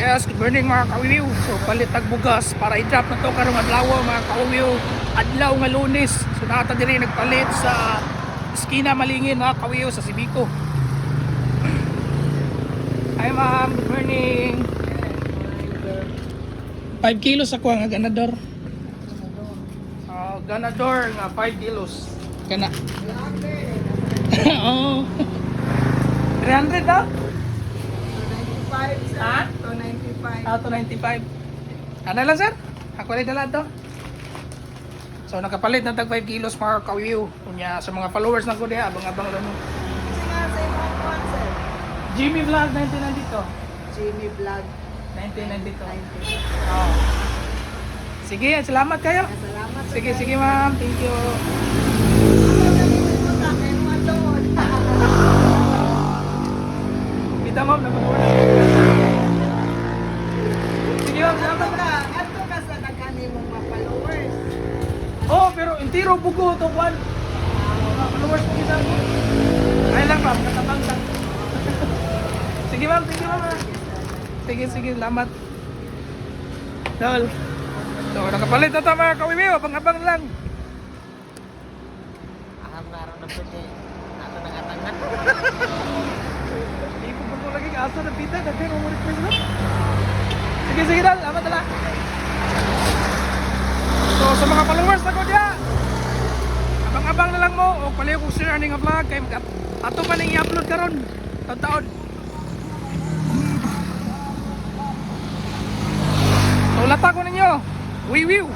Yes, good morning mga kawiwiw. So palit tag bugas para i-drop na to karong adlaw mga kawiwiw. Adlaw nga Lunes. So nata diri nagpalit sa Eskina Malingin mga kawiwiw sa Sibico. Hi ma'am, good morning. 5 kilos ako nga ganador. Ganador nga 5 kilos. Kana. Oh. 300 daw? 295, sir. Ha? 295. 295. Ano lang sir? Ako rin dala to. So nakapalit na tag 5 kilos mga kawiw. Kunya sa mga followers na ko diha, abang-abang lang. Kasi nga sa imong kwan, sir. Jimmy Vlog 1992. Jimmy Vlog. 1992. 90. Oh. Sige, salamat kayo. Salamat. Sige, sige ma'am. Thank you. Kita ma'am, napag-order. Sige ma'am, salamat na. Ato ka sa nagkani mong mga followers. Oh, pero intiro bugo to kwan. Followers mo kita. Ay lang ma'am, katabang lang. Sige ma'am, sige ma'am. Sige, sige, salamat. Dahil. So, nakapalit na ito mga kawiwiw, abang-abang lang. Aham na rin na po niya. Ato nangatangan. Hindi ko po lagi aso na pita, kasi umulit ko sila. Sige, sige dal, salamat na lang. So, sa mga followers ako diya, abang-abang na lang mo, o pala yung share aning nga vlog, kay ato pa nang i-upload karon taon-taon. So, lata ko ninyo, wiwiw.